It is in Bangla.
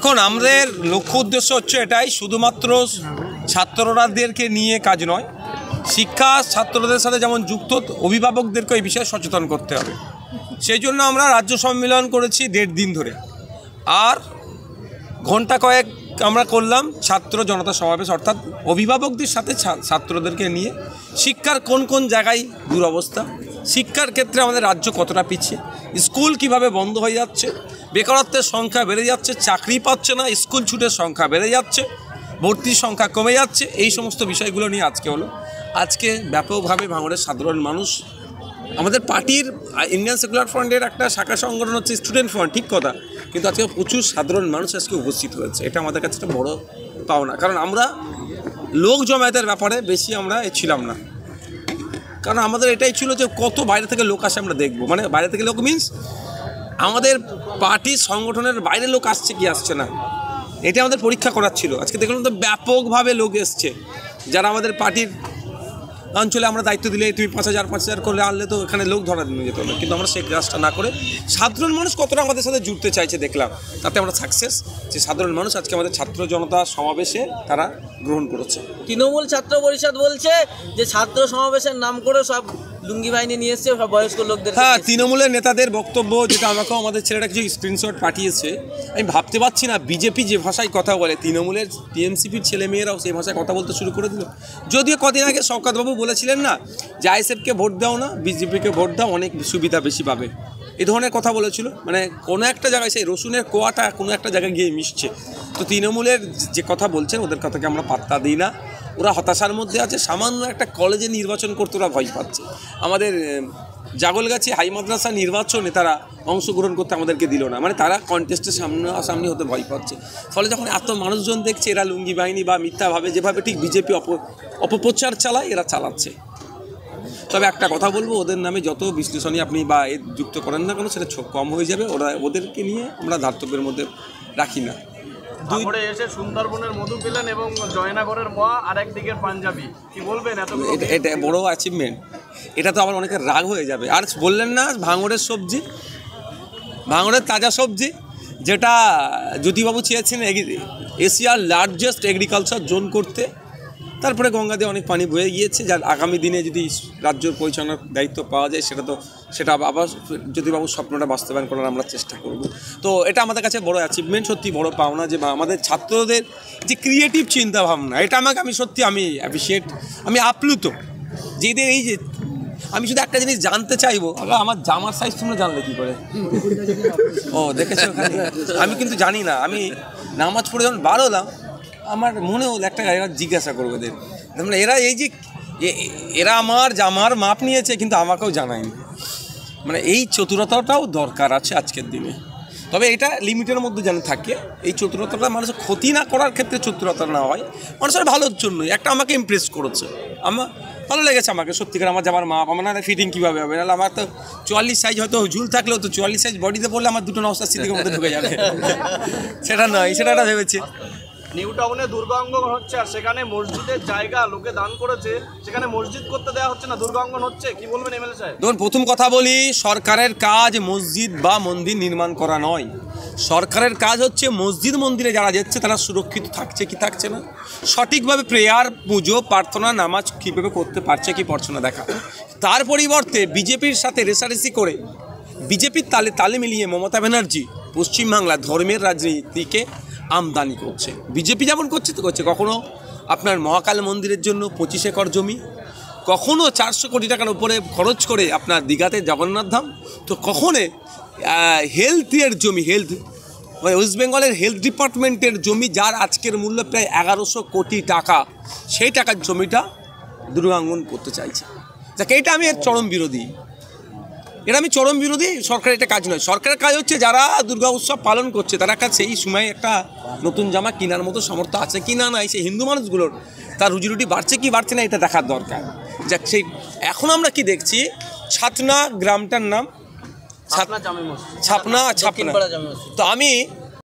দেখুন, আমাদের লক্ষ্য উদ্দেশ্য হচ্ছে এটাই, শুধুমাত্র ছাত্ররাদেরকে নিয়ে কাজ নয়, শিক্ষা ছাত্রদের সাথে যেমন যুক্ত, অভিভাবকদেরকে এই বিষয়ে সচেতন করতে হবে। সেই জন্য আমরা রাজ্য সম্মেলন করেছি 1.5 দিন ধরে, আর ঘন্টা কয়েক আমরা করলাম ছাত্র জনতা সমাবেশ, অর্থাৎ অভিভাবকদের সাথে ছাত্রদেরকে নিয়ে শিক্ষার কোন কোন জায়গায় দুরবস্থা, শিক্ষার ক্ষেত্রে আমাদের রাজ্য কতটা পিছিয়ে, স্কুল কিভাবে বন্ধ হয়ে যাচ্ছে, বেকারত্বের সংখ্যা বেড়ে যাচ্ছে, চাকরি পাচ্ছে না, স্কুল ছুটের সংখ্যা বেড়ে যাচ্ছে, ভর্তির সংখ্যা কমে যাচ্ছে, এই সমস্ত বিষয়গুলো নিয়ে আজকে হলো। আজকে ব্যাপকভাবে ভাঙড়ের সাধারণ মানুষ, আমাদের পার্টির ইন্ডিয়ান সেকুলার ফ্রন্টের একটা শাখা সংগঠন হচ্ছে স্টুডেন্ট ফ্রন্ট, ঠিক কথা, কিন্তু আজকে প্রচুর সাধারণ মানুষ আজকে উপস্থিত হয়েছে। এটা আমাদের কাছে একটা বড় পাওনা, কারণ আমরা লোক জমায়েতের ব্যাপারে বেশি আমরা ছিলাম না, কারণ আমাদের এটাই ছিল যে কত বাইরে থেকে লোক আসে আমরা দেখব, মানে বাইরে থেকে লোক মিনস আমাদের পার্টির সংগঠনের বাইরে লোক আসছে কি আসছে না, এটা আমাদের পরীক্ষা করার ছিল। আজকে দেখলাম তো ব্যাপকভাবে লোক এসছে, যারা আমাদের পার্টির অঞ্চলে আমরা দায়িত্ব দিলে তুমি 5,000 করলে আনলে তো এখানে লোক ধরা দিয়ে যেত না, কিন্তু আমরা সেই কাজটা না করে সাধারণ মানুষ কতটা আমাদের সাথে জুড়তে চাইছে দেখলাম, তাতে আমরা সাকসেস। যে সাধারণ মানুষ আজকে আমাদের ছাত্র জনতা সমাবেশে তারা গ্রহণ করেছে। তৃণমূল ছাত্র পরিষদ বলছে যে ছাত্র সমাবেশের নাম করে সব লুঙ্গি বাহিনী নিয়ে এসছে, সব বয়স্ক লোকদের। হ্যাঁ, তৃণমূলের নেতাদের বক্তব্য, যেটা আমাকেও আমাদের ছেলেটা কিছু স্ক্রিনশট পাঠিয়েছে, আমি ভাবতে পারছি না বিজেপি যে ভাষায় কথা বলে, তৃণমূলের টিএমসিপির ছেলেমেয়েরাও সেই ভাষায় কথা বলতে শুরু করে দিল। যদিও কদিন আগে শওকতবাবু বলেছিলেন না যে আইএসএফকে ভোট দাও না, বিজেপিকে ভোট দাও, অনেক সুবিধা বেশি পাবে, এই ধরনের কথা বলেছিল। মানে কোনো একটা জায়গায় সেই রসুনের কোয়াটা কোনো একটা জায়গায় গিয়ে মিশছে। তো তৃণমূলের যে কথা বলছেন ওদের কথাকে আমরা পাত্তা দিই না, ওরা হতাশার মধ্যে আছে। সামান্য একটা কলেজে নির্বাচন করতে ওরা ভয় পাচ্ছে। আমাদের জাগলগাছি হাই মাদ্রাসা নির্বাচনে তারা অংশগ্রহণ করতে আমাদেরকে দিল না, মানে তারা কন্টেস্টের সামনাসামনি হতে ভয় পাচ্ছে। ফলে যখন এত মানুষজন দেখছে এরা লুঙ্গি বাহিনী বা মিথ্যাভাবে যেভাবে ঠিক বিজেপি অপপ্রচার চালায় এরা চালাচ্ছে। তবে একটা কথা বলবো, ওদের নামে যত বিশ্লেষণী আপনি বা এর যুক্ত করেন না কেন, সেটা কম হয়ে যাবে। ওদেরকে নিয়ে আমরা ধার্তব্যের মধ্যে রাখি না। ভাঙড়ে এসে সুন্দরবনের মধু পেলেন এবং জয়নগরের মোয়া আর একদিকের পাঞ্জাবি, কি বলবেন? এটা বড় অ্যাচিভমেন্ট। এটা তো আবার অনেকের রাগ হয়ে যাবে। আর বললেন না ভাঙড়ের সবজি, ভাঙড়ের তাজা সবজি, যেটা জ্যোতিবাবু চেয়েছেন এশিয়ার লার্জেস্ট এগ্রিকালচার জোন করতে, তারপরে গঙ্গা দিয়ে অনেক পানি বয়ে গিয়েছে, যার আগামী দিনে যদি রাজ্য পরিচালনার দায়িত্ব পাওয়া যায় সেটা আবার জ্যোতিবাবুর স্বপ্নটা বাস্তবায়ন করার আমরা চেষ্টা করব। তো এটা আমাদের কাছে বড় অ্যাচিভমেন্ট, সত্যি বড় পাওনা যে আমাদের ছাত্রদের যে ক্রিয়েটিভ চিন্তাভাবনা, এটা আমি সত্যি অ্যাপ্রিসিয়েট, আমি আপ্লুত যে এদের এই যে। আমি শুধু একটা জিনিস জানতে চাইবো, আমার জামার সাইজ তোমরা জানলে কী করে? ও দেখেছো, আমি কিন্তু জানি না। আমি নামাজ পড়ে যখন বার হলাম আমার মনে হলো একটা জিজ্ঞাসা করবো এদের, এরা এই যে এরা আমার জামার মাপ নিয়েছে কিন্তু আমাকেও জানায়নি। মানে এই চতুরতাটাও দরকার আছে আজকের দিনে। তবে এটা লিমিটের মধ্যে যেন থাকে। এই চতুরতাটা মানুষের ক্ষতি না করার ক্ষেত্রে চতুরতা না হয়, মানুষের ভালোর জন্যই। একটা আমাকে ইমপ্রেস করেছে, আমার ভালো লেগেছে, আমাকে সত্যিকার আমার জামার মাপ, আমার না ফিটিং কীভাবে হবে, নাহলে আমার তো 44 সাইজ হয়তো ঝুল থাকলেও তো 44 সাইজ বডিতে পড়লে আমার দুটো নওশাদ সিদ্দিকের মধ্যে ঢুকে যাবে। সেটা নয়, সেটা ভেবেছে। নিউ টাউনে দুর্গাঙ্গন হচ্ছে আর সেখানে মসজিদের জায়গা লোকে দান করেছে, সেখানে মসজিদ করতে দেওয়া হচ্ছে না, দুর্গাঙ্গন হচ্ছে, কি বলবেন এমএলএ সাহেব? দেখুন, প্রথম কথা বলি, সরকারের কাজ মসজিদ বা মন্দির নির্মাণ করা নয়। সরকারের কাজ হচ্ছে মসজিদ মন্দিরে যারা যাচ্ছে তারা সুরক্ষিত থাকছে কি থাকছে না, সঠিকভাবে প্রেয়ার পুজো প্রার্থনা নামাজ কীভাবে করতে পারছে কি পারছে না দেখা। তার পরিবর্তে বিজেপির সাথে রেষারেষি করে বিজেপির তালে মিলিয়ে মমতা ব্যানার্জি পশ্চিমবাংলা ধর্মের রাজনীতিকে আমদানি করছে। বিজেপি যেমন করছে তো করছে, কখনো আপনার মহাকাল মন্দিরের জন্য 25 একর জমি, কখনো 400 কোটি টাকার উপরে খরচ করে আপনার দীঘাতে জগন্নাথ ধাম, তো কখনো হেলথের জমি, ওয়েস্ট বেঙ্গলের হেলথ ডিপার্টমেন্টের জমি, যার আজকের মূল্য প্রায় 1100 কোটি টাকা, সেই টাকার জমিটা দুর্গাঙ্গন করতে চাইছে। যাকে এটা আমি এর চরম বিরোধী, সরকারের এটা কাজ নয়। সরকারের কাজ হচ্ছে যারা দুর্গা উৎসব পালন করছে তারা একটা সেই সময় একটা নতুন জামা কেনার মতো সামর্থ্য আছে কি না নাই, সেই হিন্দু মানুষগুলোর তার রুজিরুটি বাড়ছে কি বাড়ছে না এটা দেখার দরকার। যাক, সেই এখন আমরা কি দেখছি, ছাতনা গ্রামটার নাম ছাপনা। তো আমি